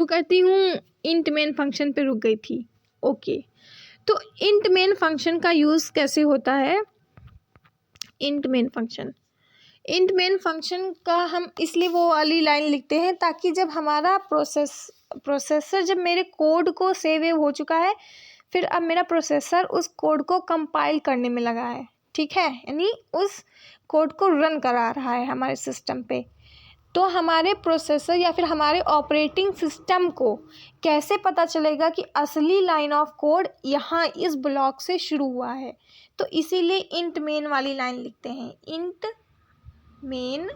करती हूँ। Int main function पे रुक गई थी। ओके, तो इंट मेन फंक्शन का यूज़ कैसे होता है। इंट मेन फंक्शन का हम इसलिए वो वाली लाइन लिखते हैं ताकि जब हमारा प्रोसेसर जब मेरे कोड को सेव हो चुका है, फिर अब मेरा प्रोसेसर उस कोड को कंपाइल करने में लगा है, ठीक है, यानी उस कोड को रन करा रहा है हमारे सिस्टम पे, तो हमारे प्रोसेसर या फिर हमारे ऑपरेटिंग सिस्टम को कैसे पता चलेगा कि असली लाइन ऑफ कोड यहाँ इस ब्लॉक से शुरू हुआ है। तो इसीलिए इंट मेन वाली लाइन लिखते हैं, इंट मेन,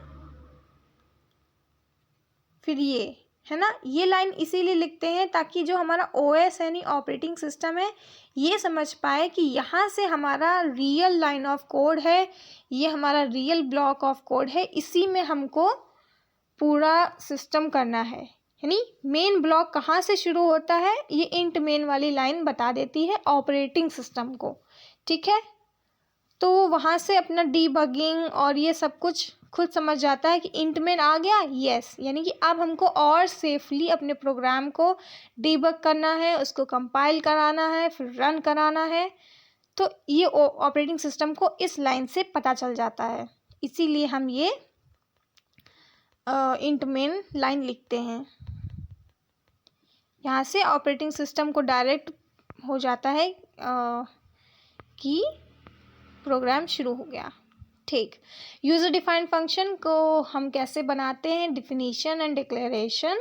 फिर ये है ना, ये लाइन इसीलिए लिखते हैं ताकि जो हमारा ओएस यानी ऑपरेटिंग सिस्टम है ये समझ पाए कि यहाँ से हमारा रियल लाइन ऑफ कोड है, ये हमारा रियल ब्लॉक ऑफ कोड है, इसी में हमको पूरा सिस्टम करना है। यानी मेन ब्लॉक कहाँ से शुरू होता है ये इंट मेन वाली लाइन बता देती है ऑपरेटिंग सिस्टम को, ठीक है। तो वहाँ से अपना डीबगिंग और ये सब कुछ खुद समझ जाता है कि इंट मेन आ गया, यस, यानी कि अब हमको और सेफली अपने प्रोग्राम को डीबग करना है, उसको कंपाइल कराना है, फिर रन कराना है। तो ये ऑपरेटिंग सिस्टम को इस लाइन से पता चल जाता है, इसीलिए हम ये इंट मेन लाइन लिखते हैं। यहाँ से ऑपरेटिंग सिस्टम को डायरेक्ट हो जाता है कि प्रोग्राम शुरू हो गया, ठीक। यूज़र डिफाइंड फंक्शन को हम कैसे बनाते हैं, डिफिनीशन एंड डिक्लेरेशन।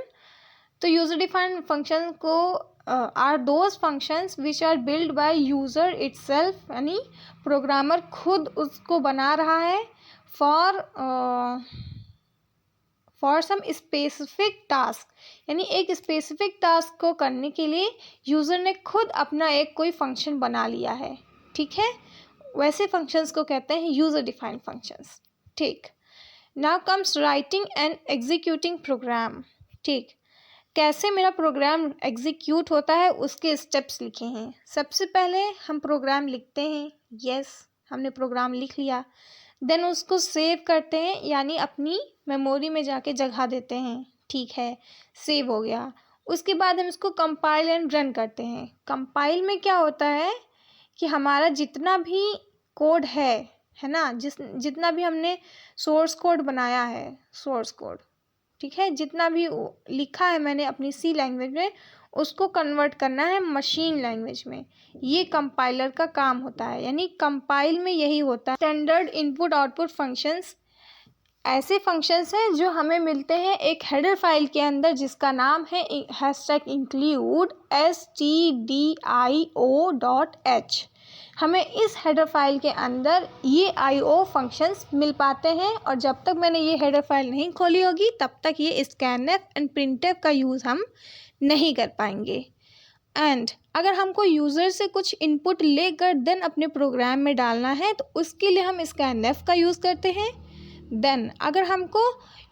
तो यूज़र डिफाइंड फंक्शन को are those functions which are build by user itself, यानी प्रोग्रामर खुद उसको बना रहा है फॉर सम स्पेसिफिक टास्क, यानी एक स्पेसिफिक टास्क को करने के लिए यूज़र ने खुद अपना एक कोई फंक्शन बना लिया है, ठीक है, वैसे फंक्शंस को कहते हैं यूज़र डिफाइंड फंक्शंस, ठीक। Now comes writing and executing program, ठीक। कैसे मेरा प्रोग्राम एग्जीक्यूट होता है उसके स्टेप्स लिखे हैं। सबसे पहले हम प्रोग्राम लिखते हैं, यस, हमने प्रोग्राम लिख लिया, देन उसको सेव करते हैं, यानी अपनी मेमोरी में जाके जगह देते हैं, ठीक है, सेव हो गया। उसके बाद हम इसको कंपाइल एंड रन करते हैं। कंपाइल में क्या होता है कि हमारा जितना भी कोड है ना, जितना भी हमने सोर्स कोड बनाया है, सोर्स कोड, ठीक है, जितना भी लिखा है मैंने अपनी सी लैंग्वेज में, उसको कन्वर्ट करना है मशीन लैंग्वेज में, ये कंपाइलर का काम होता है। यानी कंपाइल में यही होता है। स्टैंडर्ड इनपुट आउटपुट फंक्शंस ऐसे फंक्शंस हैं जो हमें मिलते हैं एक हेडर फाइल के अंदर जिसका नाम है #include stdio.h। हमें इस हेडर फाइल के अंदर ये IO फंक्शंस मिल पाते हैं, और जब तक मैंने ये हेडर फाइल नहीं खोली होगी तब तक ये scanf एंड printf का यूज़ हम नहीं कर पाएंगे। एंड अगर हमको यूज़र से कुछ इनपुट लेकर देन अपने प्रोग्राम में डालना है तो उसके लिए हम scanf का यूज़ करते हैं। देन अगर हमको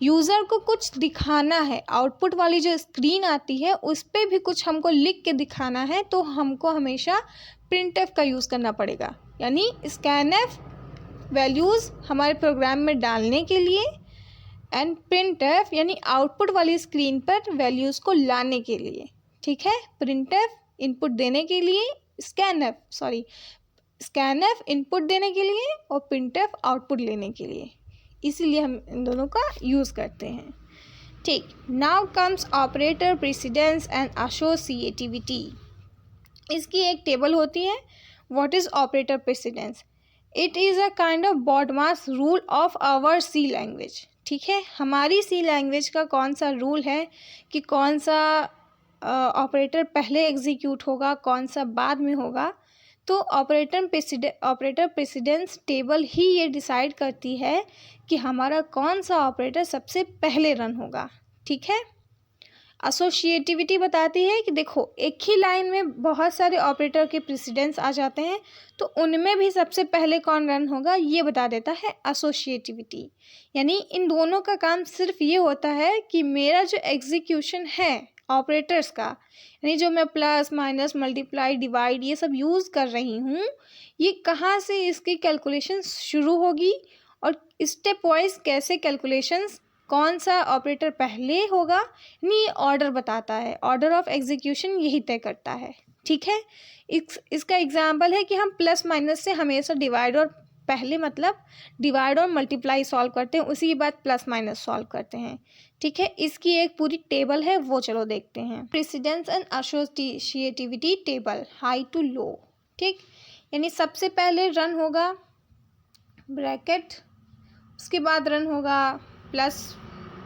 यूज़र को कुछ दिखाना है, आउटपुट वाली जो स्क्रीन आती है उस पर भी कुछ हमको लिख के दिखाना है, तो हमको हमेशा printf का यूज़ करना पड़ेगा। यानी scanf वैल्यूज़ हमारे प्रोग्राम में डालने के लिए एंड printf यानी आउटपुट वाली स्क्रीन पर वैल्यूज़ को लाने के लिए, ठीक है। printf इनपुट देने के लिए, scanf इनपुट देने के लिए और printf आउटपुट लेने के लिए, इसीलिए हम इन दोनों का यूज़ करते हैं, ठीक। Now comes operator precedence and associativity. इसकी एक टेबल होती है, what is operator precedence. It is a kind of BODMAS rule of our C language, ठीक है। हमारी सी लैंग्वेज का कौन सा रूल है कि कौन सा ऑपरेटर पहले एग्जीक्यूट होगा, कौन सा बाद में होगा। तो ऑपरेटर प्रेसिडेंस टेबल ही ये डिसाइड करती है कि हमारा कौन सा ऑपरेटर सबसे पहले रन होगा, ठीक है। एसोसिएटिविटी बताती है कि देखो एक ही लाइन में बहुत सारे ऑपरेटर के प्रेसिडेंस आ जाते हैं, तो उनमें भी सबसे पहले कौन रन होगा ये बता देता है एसोसिएटिविटी। यानी इन दोनों का काम सिर्फ ये होता है कि मेरा जो एग्जीक्यूशन है ऑपरेटर्स का, यानी जो मैं प्लस माइनस मल्टीप्लाई डिवाइड ये सब यूज़ कर रही हूँ, ये कहाँ से इसकी कैलकुलेशन शुरू होगी और स्टेप वाइज कैसे कैलकुलेशंस कौन सा ऑपरेटर पहले होगा, नहीं, ऑर्डर बताता है, ऑर्डर ऑफ एग्जीक्यूशन यही तय करता है। ठीक है, इसका एग्जाम्पल है कि हम प्लस माइनस से हमेशा डिवाइड और पहले मतलब डिवाइड और मल्टीप्लाई सॉल्व करते हैं, उसी के बाद प्लस माइनस सॉल्व करते हैं। ठीक है, इसकी एक पूरी टेबल है, वो चलो देखते हैं। Precedence and associativity table, high to low. ठीक, यानी सबसे पहले रन होगा ब्रैकेट, उसके बाद रन होगा प्लस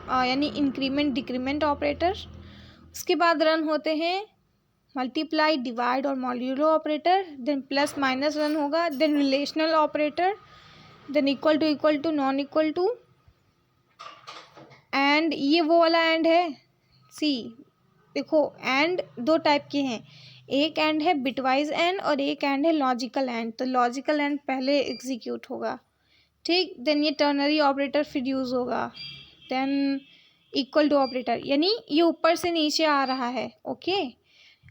यानी इंक्रीमेंट डिक्रीमेंट ऑपरेटर, उसके बाद रन होते हैं मल्टीप्लाई डिवाइड और modulo operator, then plus minus run होगा, then relational operator, then equal to non equal to, and ये वो वाला एंड है। सी देखो, एंड दो टाइप के हैं, एक एंड है बिटवाइज एंड और एक एंड है लॉजिकल एंड। तो लॉजिकल एंड पहले एग्जीक्यूट होगा। ठीक, देन ये टर्नरी ऑपरेटर फिर यूज़ होगा, देन इक्वल टू ऑपरेटर, यानी ये ऊपर से नीचे आ रहा है। ओके,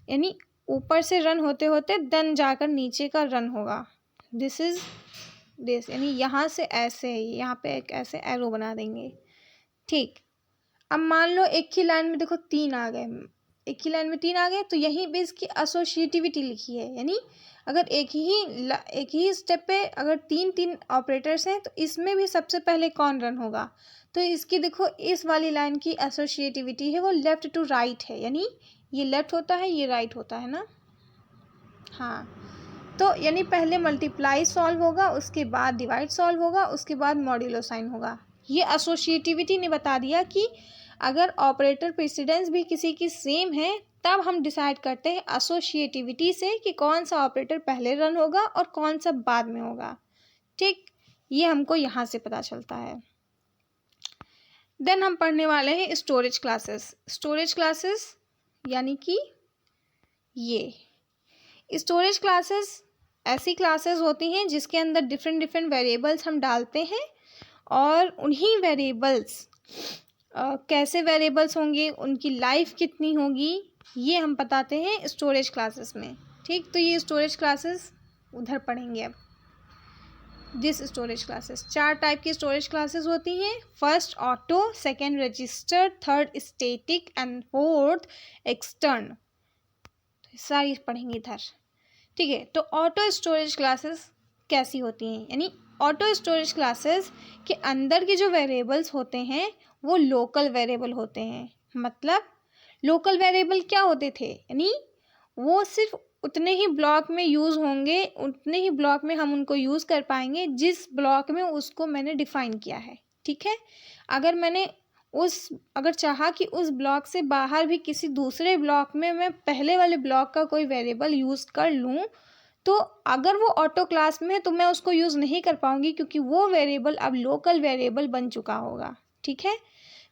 यानी ऊपर से रन होते होते देन जाकर नीचे का रन होगा। दिस इज दिस, यानी यहाँ से ऐसे, यहाँ पे एक ऐसे एरो बना देंगे। ठीक, अब मान लो एक ही लाइन में देखो 3 आ गए, एक ही लाइन में 3 आ गए, तो यहीं पे इसकी एसोसिएटिविटी लिखी है, यानी अगर एक ही स्टेप पे अगर 3 ऑपरेटर्स हैं तो इसमें भी सबसे पहले कौन रन होगा। तो इसकी देखो इस वाली लाइन की एसोसिएटिविटी है वो लेफ़्ट टू राइट है, यानी ये लेफ़्ट होता है, ये राइट होता है ना। हाँ, तो यानी पहले मल्टीप्लाई सॉल्व होगा, उसके बाद डिवाइड सॉल्व होगा, उसके बाद मॉड्यूलो साइन होगा। ये एसोसिएटिविटी ने बता दिया कि अगर ऑपरेटर प्रेसिडेंस भी किसी की सेम है तब हम डिसाइड करते हैं एसोसिएटिविटी से कि कौन सा ऑपरेटर पहले रन होगा और कौन सा बाद में होगा। ठीक, ये हमको यहाँ से पता चलता है। देन हम पढ़ने वाले हैं स्टोरेज क्लासेस। स्टोरेज क्लासेस यानी कि ये स्टोरेज क्लासेस ऐसी क्लासेस होती हैं जिसके अंदर डिफरेंट वेरिएबल्स हम डालते हैं और उन्हीं वेरिएबल्स कैसे वेरिएबल्स होंगे, उनकी लाइफ कितनी होगी, ये हम बताते हैं स्टोरेज क्लासेस में। ठीक, तो ये स्टोरेज क्लासेस उधर पढ़ेंगे अब। दिस स्टोरेज क्लासेस 4 टाइप की स्टोरेज क्लासेस होती हैं। First auto, second register, third static and fourth extern. तो सारी पढ़ेंगे इधर। ठीक है, तो ऑटो स्टोरेज क्लासेस कैसी होती हैं, यानी ऑटो स्टोरेज क्लासेस के अंदर के जो वेरिएबल्स होते हैं वो लोकल वेरिएबल होते हैं। मतलब लोकल वेरिएबल क्या होते थे, यानी वो सिर्फ उतने ही ब्लॉक में यूज़ होंगे, उतने ही ब्लॉक में हम उनको यूज़ कर पाएंगे जिस ब्लॉक में उसको मैंने डिफ़ाइन किया है। ठीक है, अगर चाहा कि उस ब्लॉक से बाहर भी किसी दूसरे ब्लॉक में मैं पहले वाले ब्लॉक का कोई वेरिएबल यूज़ कर लूँ, तो अगर वो ऑटो क्लास में है तो मैं उसको यूज़ नहीं कर पाऊँगी क्योंकि वो वेरिएबल अब लोकल वेरिएबल बन चुका होगा। ठीक है,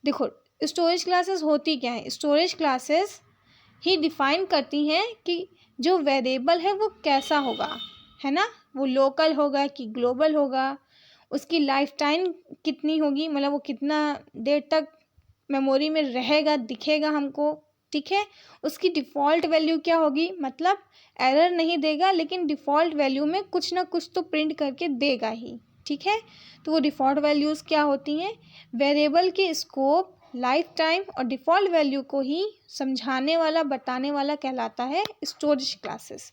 देखो स्टोरेज क्लासेस होती क्या है, स्टोरेज क्लासेस ही डिफ़ाइन करती हैं कि जो वेरिएबल है वो कैसा होगा, है ना, वो लोकल होगा कि ग्लोबल होगा, उसकी लाइफ टाइम कितनी होगी, मतलब वो कितना देर तक मेमोरी में रहेगा, दिखेगा हमको। ठीक है, उसकी डिफ़ॉल्ट वैल्यू क्या होगी, मतलब एरर नहीं देगा लेकिन डिफ़ॉल्ट वैल्यू में कुछ ना कुछ तो प्रिंट करके देगा ही। ठीक है, तो वो डिफ़ॉल्ट वैल्यूज़ क्या होती हैं, वेरिएबल के स्कोप, लाइफ टाइम और डिफ़ॉल्ट वैल्यू को ही समझाने वाला, बताने वाला कहलाता है स्टोरेज क्लासेस।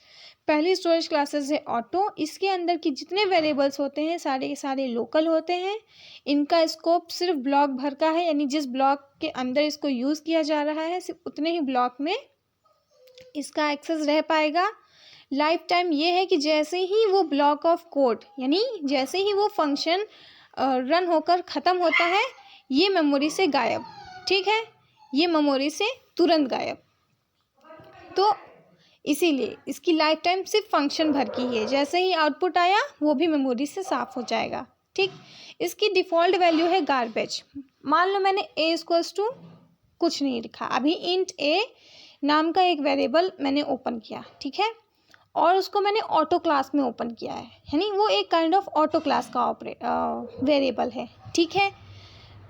पहली स्टोरेज क्लासेस है ऑटो, इसके अंदर की जितने वेरिएबल्स होते हैं सारे के सारे लोकल होते हैं। इनका स्कोप सिर्फ ब्लॉक भर का है, यानी जिस ब्लॉक के अंदर इसको यूज़ किया जा रहा है सिर्फ उतने ही ब्लॉक में इसका एक्सेस रह पाएगा। लाइफ टाइम ये है कि जैसे ही वो ब्लॉक ऑफ कोड, यानी जैसे ही वो फंक्शन रन होकर ख़त्म होता है ये मेमोरी से गायब। ठीक है, ये मेमोरी से तुरंत गायब। तो इसीलिए इसकी लाइफ टाइम सिर्फ फंक्शन भर की है, जैसे ही आउटपुट आया वो भी मेमोरी से साफ़ हो जाएगा। ठीक, इसकी डिफ़ॉल्ट वैल्यू है गार्बेज। मान लो मैंने a इक्वल्स टू कुछ नहीं लिखा, अभी इंट a नाम का एक वेरिएबल मैंने ओपन किया। ठीक है, और उसको मैंने ऑटो क्लास में ओपन किया है, यानी वो एक काइंड ऑफ ऑटो क्लास का वेरिएबल है। ठीक है,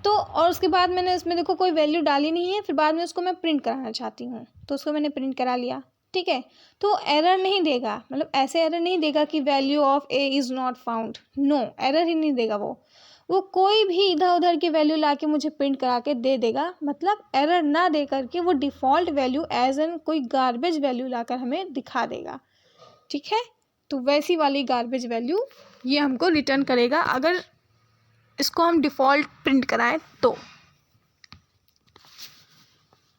तो और उसके बाद मैंने इसमें देखो कोई वैल्यू डाली नहीं है, फिर बाद में उसको मैं प्रिंट कराना चाहती हूँ तो उसको मैंने प्रिंट करा लिया। ठीक है, तो एरर नहीं देगा, मतलब ऐसे एरर नहीं देगा कि value of A is not found, no, error ही नहीं देगा। वो वो कोई भी इधर उधर की वैल्यू ला के मुझे प्रिंट करा के दे देगा, मतलब एरर ना दे करके वो डिफ़ॉल्ट वैल्यू एज एन कोई गार्बेज वैल्यू लाकर हमें दिखा देगा। ठीक है, तो वैसी वाली गार्बेज वैल्यू ये हमको रिटर्न करेगा अगर इसको हम डिफ़ॉल्ट प्रिंट कराएं तो।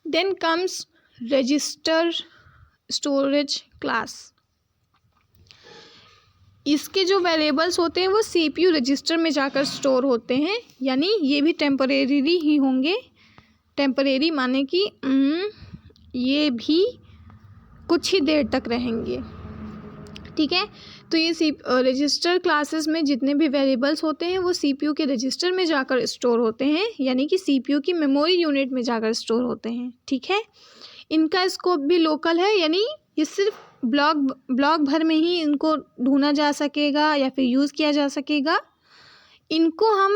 Then comes register storage class. इसके जो वेरिएबल्स होते हैं वो CPU रजिस्टर में जाकर स्टोर होते हैं, यानी ये भी टेम्परेरी ही होंगे। टेम्परेरी माने कि ये भी कुछ ही देर तक रहेंगे। ठीक है, तो ये रजिस्टर क्लासेस में जितने भी वेरिएबल्स होते हैं वो CPU के रजिस्टर में जाकर स्टोर होते हैं, यानी कि CPU की मेमोरी यूनिट में जाकर स्टोर होते हैं। ठीक है, इनका स्कोप भी लोकल है, यानी ये सिर्फ ब्लॉक भर में ही इनको ढूंढा जा सकेगा या फिर यूज़ किया जा सकेगा। इनको हम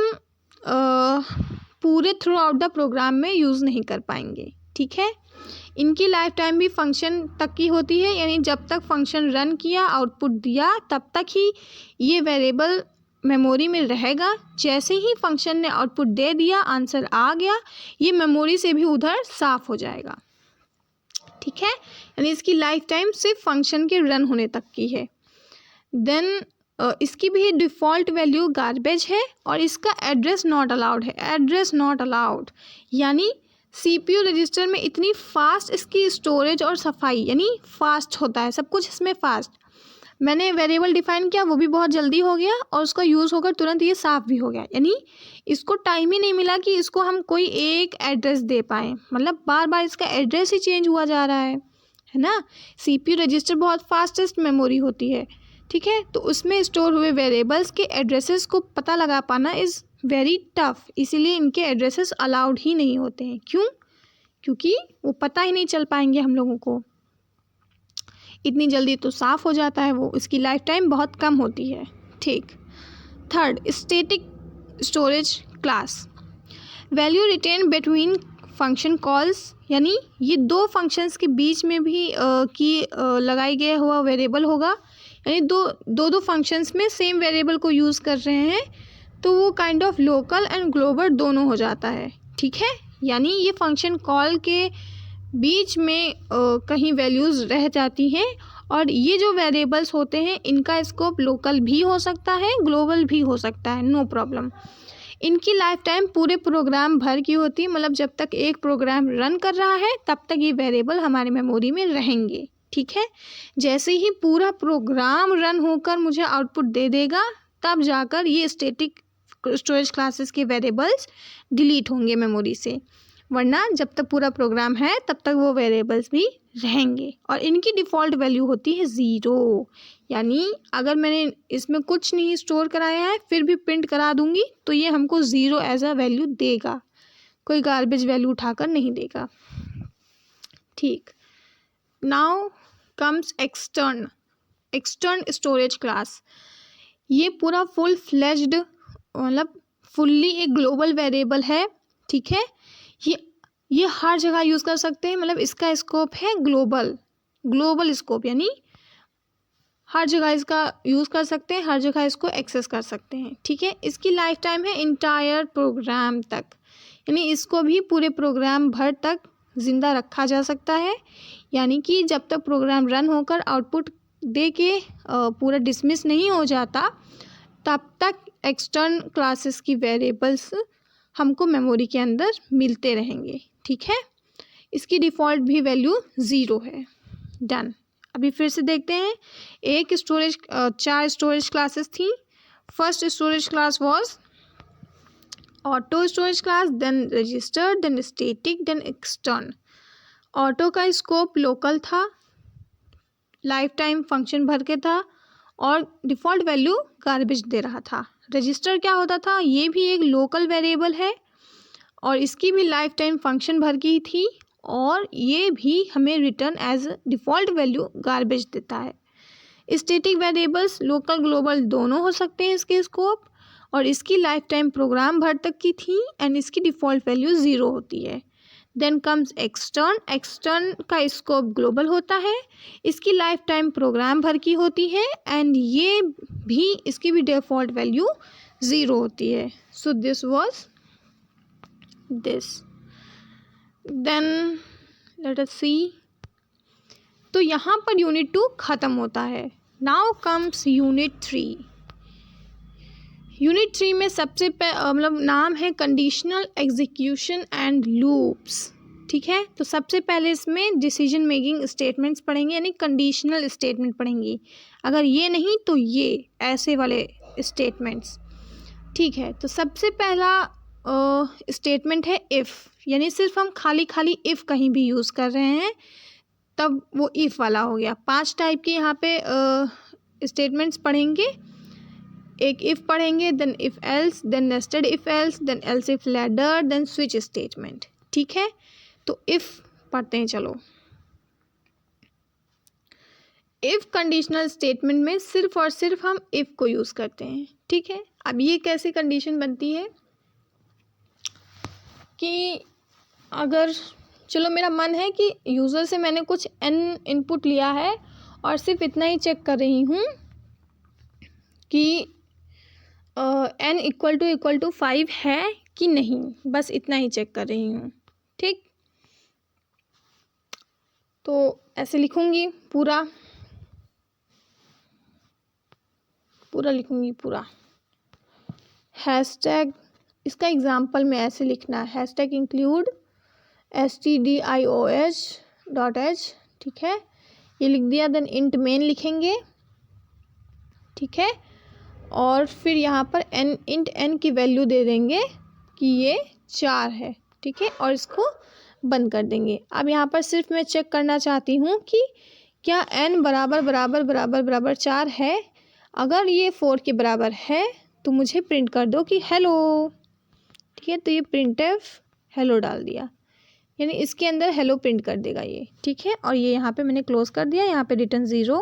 पूरे थ्रू आउट द प्रोग्राम में यूज़ नहीं कर पाएंगे। ठीक है, इनकी लाइफ टाइम भी फंक्शन तक की होती है, यानी जब तक फंक्शन रन किया आउटपुट दिया तब तक ही ये वेरिएबल मेमोरी में रहेगा। जैसे ही फंक्शन ने आउटपुट दे दिया, आंसर आ गया, ये मेमोरी से भी उधर साफ़ हो जाएगा। ठीक है, यानी इसकी लाइफ टाइम सिर्फ फंक्शन के रन होने तक की है। देन इसकी भी डिफ़ॉल्ट वैल्यू गार्बेज है और इसका एड्रेस नॉट अलाउड है। एड्रेस नॉट अलाउड यानी CPU रजिस्टर में इतनी फास्ट इसकी स्टोरेज और सफाई, यानी फास्ट होता है सब कुछ इसमें फास्ट। मैंने वेरिएबल डिफाइन किया, वो भी बहुत जल्दी हो गया और उसका यूज़ होकर तुरंत ये साफ़ भी हो गया, यानी इसको टाइम ही नहीं मिला कि इसको हम कोई एक एड्रेस दे पाएँ, मतलब बार बार इसका एड्रेस ही चेंज हुआ जा रहा है ना। CPU रजिस्टर बहुत फास्टेस्ट मेमोरी होती है। ठीक है, तो उसमें स्टोर हुए वेरिएबल्स के एड्रेसेस को पता लगा पाना इज़ वेरी टफ, इसीलिए इनके एड्रेसेस अलाउड ही नहीं होते हैं। क्यों? क्योंकि वो पता ही नहीं चल पाएंगे हम लोगों को, इतनी जल्दी तो साफ़ हो जाता है वो, इसकी लाइफ टाइम बहुत कम होती है। ठीक, third static storage class. Value retain between function calls, यानी ये दो फंक्शंस के बीच में भी लगाई गया हुआ वेरिएबल होगा, यानी दो फंक्शंस में सेम वेरिएबल को यूज़ कर रहे हैं तो वो kind of local and global दोनों हो जाता है। ठीक है, यानी ये फंक्शन कॉल के बीच में कहीं वैल्यूज़ रह जाती हैं और ये जो वेरिएबल्स होते हैं इनका स्कोप लोकल भी हो सकता है, ग्लोबल भी हो सकता है, नो प्रॉब्लम। इनकी लाइफ टाइम पूरे प्रोग्राम भर की होती है, मतलब जब तक एक प्रोग्राम रन कर रहा है तब तक ये वेरिएबल हमारी मेमोरी में रहेंगे। ठीक है, जैसे ही पूरा प्रोग्राम रन होकर मुझे आउटपुट दे देगा तब जाकर ये स्टैटिक स्टोरेज क्लासेस के वेरिएबल्स डिलीट होंगे मेमोरी से, वरना जब तक पूरा प्रोग्राम है तब तक वो वेरिएबल्स भी रहेंगे। और इनकी डिफ़ॉल्ट वैल्यू होती है 0, यानी अगर मैंने इसमें कुछ नहीं स्टोर कराया है फिर भी प्रिंट करा दूंगी तो ये हमको 0 एज अ वैल्यू देगा, कोई गार्बेज वैल्यू उठाकर नहीं देगा। ठीक, now comes extern storage class. ये पूरा फुल फ्लेज्ड, मतलब फुल्ली एक ग्लोबल वेरिएबल है। ठीक है, ये हर जगह यूज़ कर सकते हैं, मतलब इसका स्कोप है ग्लोबल स्कोप, यानी हर जगह इसका यूज़ कर सकते हैं, हर जगह इसको एक्सेस कर सकते हैं। ठीक है, इसकी लाइफ टाइम है इंटायर प्रोग्राम तक, यानी इसको भी पूरे प्रोग्राम भर तक ज़िंदा रखा जा सकता है, यानी कि जब तक प्रोग्राम रन होकर आउटपुट दे के पूरा डिसमिस नहीं हो जाता तब तक एक्सटर्न क्लासेस की वेरिएबल्स हमको मेमोरी के अंदर मिलते रहेंगे। ठीक है, इसकी डिफ़ॉल्ट भी वैल्यू 0 है। डन। अभी फिर से देखते हैं, 4 स्टोरेज क्लासेस थी। First storage class was auto storage class, then register, then static, then extern. Auto का स्कोप लोकल था, लाइफ टाइम फंक्शन भर के था और डिफ़ॉल्ट वैल्यू गार्बेज दे रहा था। रजिस्टर क्या होता था, ये भी एक लोकल वेरिएबल है और इसकी भी लाइफ टाइम फंक्शन भर की थी और ये भी हमें return as default value garbage देता है। स्टैटिक वेरिएबल्स लोकल ग्लोबल दोनों हो सकते हैं इसके स्कोप, और इसकी लाइफ टाइम प्रोग्राम भर तक की थी एंड इसकी डिफ़ॉल्ट वैल्यू 0 होती है। देन कम्स एक्सटर्न का स्कोप ग्लोबल होता है, इसकी लाइफ टाइम प्रोग्राम भर की होती है एंड ये भी इसकी भी डिफ़ॉल्ट वैल्यू ज़ीरो होती है। So this was this. Then let us see, तो यहाँ पर यूनिट 2 ख़त्म होता है। Now comes unit 3। यूनिट 3 में सबसे मतलब नाम है कंडीशनल एग्जीक्यूशन एंड लूप्स। ठीक है, तो सबसे पहले इसमें डिसीजन मेकिंग स्टेटमेंट्स पढ़ेंगे, यानी कंडीशनल स्टेटमेंट पढ़ेंगे। अगर ये नहीं तो ये ऐसे वाले स्टेटमेंट्स। ठीक है, तो सबसे पहला स्टेटमेंट है इफ़, यानी सिर्फ हम खाली खाली इफ़ कहीं भी यूज़ कर रहे हैं तब वो इफ़ वाला हो गया। 5 टाइप के यहाँ पे स्टेटमेंट्स पढ़ेंगे। एक इफ़ पढ़ेंगे, then if else, then nested if else, then else if ladder, then switch statement. ठीक है, तो इफ़ पढ़ते हैं चलो। इफ़ कंडीशनल स्टेटमेंट में सिर्फ और सिर्फ हम इफ़ को यूज़ करते हैं। ठीक है, अब ये कैसे कंडीशन बनती है कि अगर चलो मेरा मन है कि यूज़र से मैंने कुछ n इनपुट लिया है और सिर्फ इतना ही चेक कर रही हूँ कि n इक्वल टू 5 है कि नहीं, बस इतना ही चेक कर रही हूँ। ठीक, तो ऐसे लिखूँगी, पूरा लिखूँगी पूरा। हैशटैग, इसका एग्जाम्पल में ऐसे लिखना है, हैशटैग इंक्लूड stdioh.h। ठीक है, ये लिख दिया। देन इंट मेन लिखेंगे। ठीक है, और फिर यहाँ पर इंट n की वैल्यू दे देंगे कि ये 4 है। ठीक है, और इसको बंद कर देंगे। अब यहाँ पर सिर्फ मैं चेक करना चाहती हूँ कि क्या n बराबर बराबर बराबर बराबर 4 है। अगर ये 4 के बराबर है तो मुझे प्रिंट कर दो कि हेलो। ठीक है, तो ये प्रिंटफ हेलो डाल दिया, यानी इसके अंदर हेलो प्रिंट कर देगा ये। ठीक है, और ये यहाँ पे मैंने क्लोज कर दिया, यहाँ पे रिटर्न 0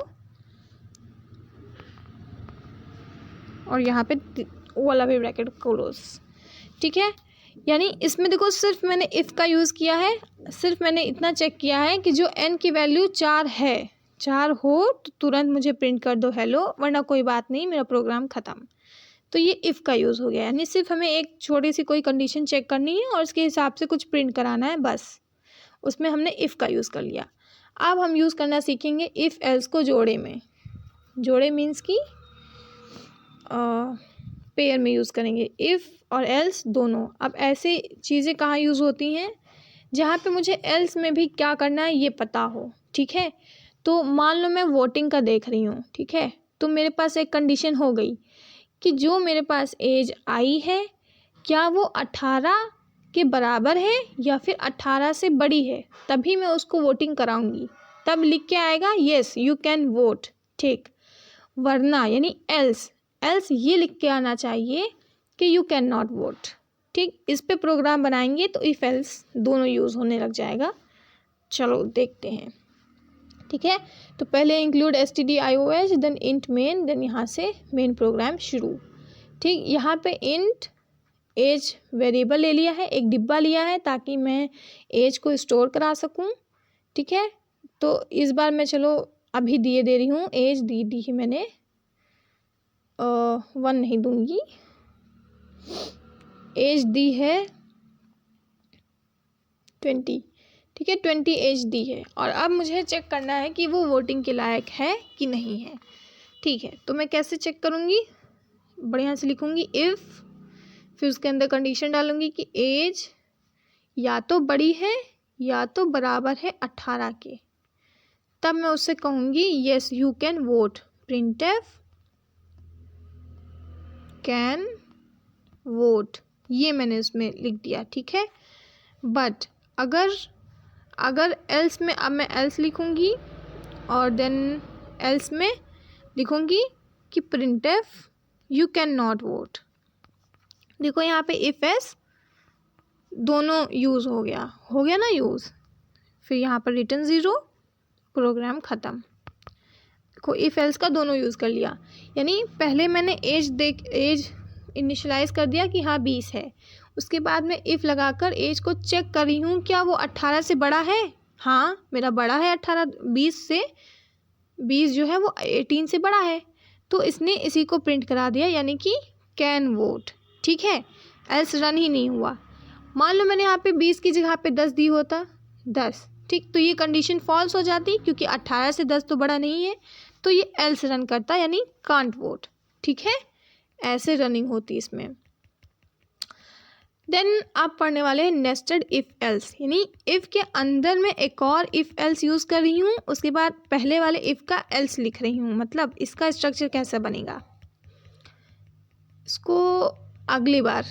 और यहाँ पे वाला भी ब्रैकेट क्लोज। ठीक है, यानी इसमें देखो सिर्फ मैंने इफ़ का यूज़ किया है, सिर्फ मैंने इतना चेक किया है कि जो n की वैल्यू 4 है, 4 हो तो तुरंत मुझे प्रिंट कर दो हेलो, वरना कोई बात नहीं, मेरा प्रोग्राम ख़त्म। तो ये इफ़ का यूज़ हो गया, यानी सिर्फ हमें एक छोटी सी कोई कंडीशन चेक करनी है और उसके हिसाब से कुछ प्रिंट कराना है, बस उसमें हमने इफ़ का यूज़ कर लिया। अब हम यूज़ करना सीखेंगे इफ़ एल्स को जोड़े में। जोड़े मीन्स कि पेयर में यूज़ करेंगे, इफ़ और एल्स दोनों। अब ऐसे चीज़ें कहाँ यूज़ होती हैं जहाँ पे मुझे एल्स में भी क्या करना है ये पता हो। ठीक है, तो मान लो मैं वोटिंग का देख रही हूँ। ठीक है, तो मेरे पास एक कंडीशन हो गई कि जो मेरे पास एज आई है क्या वो 18 के बराबर है या फिर 18 से बड़ी है, तभी मैं उसको वोटिंग कराऊंगी। तब लिख के आएगा येस यू कैन वोट। ठीक, वरना यानी एल्स ये लिख के आना चाहिए कि यू कैन नॉट वोट। ठीक, इस पे प्रोग्राम बनाएंगे तो इफ़ एल्स दोनों यूज़ होने लग जाएगा। चलो देखते हैं। ठीक है, तो पहले include stdioh, then int main, then यहाँ से मेन प्रोग्राम शुरू। ठीक, यहाँ पे इंट एज वेरिएबल ले लिया है, एक डिब्बा लिया है ताकि मैं एज को स्टोर करा सकूँ। ठीक है, तो इस बार मैं चलो अभी दे रही हूँ, एज दी ही मैंने 1 नहीं दूंगी, एज दी है 20। ठीक है, 20 एज दी है और अब मुझे चेक करना है कि वो वोटिंग के लायक है कि नहीं है। ठीक है, तो मैं कैसे चेक करूँगी, बढ़िया से लिखूँगी इफ़, फिर उसके अंदर कंडीशन डालूँगी कि एज या तो बड़ी है या तो बराबर है 18 के, तब मैं उससे कहूँगी yes you can vote. Printf can vote, ये मैंने उसमें लिख दिया। ठीक है, बट अगर एल्स में, अब मैं एल्स लिखूँगी और देन एल्स में लिखूँगी कि printf you can not vote. देखो यहाँ पे इफ एस दोनों यूज़ हो गया ना यूज़, फिर यहाँ पर रिटर्न 0, प्रोग्राम ख़त्म। देखो इफ एल्स का दोनों यूज़ कर लिया, यानी पहले मैंने एज इनिशलाइज कर दिया कि हाँ 20 है, उसके बाद मैं इफ़ लगाकर एज को चेक कर रही हूँ क्या वो 18 से बड़ा है। हाँ, मेरा बड़ा है 18, 20 से 20 जो है वो 18 से बड़ा है, तो इसने इसी को प्रिंट करा दिया, यानी कि कैन वोट, ठीक है, एल्स रन ही नहीं हुआ। मान लो मैंने यहाँ पे 20 की जगह पे 10 दी होता, 10, ठीक, तो ये कंडीशन फॉल्स हो जाती क्योंकि 18 से 10 तो बड़ा नहीं है, तो ये एल्स रन करता यानी कांट वोट, ठीक है, ऐसे रनिंग होती इसमें। देन आप पढ़ने वाले हैं नेस्टेड इफ एल्स, यानी इफ़ के अंदर मैं एक और इफ एल्स यूज़ कर रही हूँ, उसके बाद पहले वाले इफ़ का एल्स लिख रही हूँ। मतलब इसका स्ट्रक्चर कैसा बनेगा, इसको अगली बार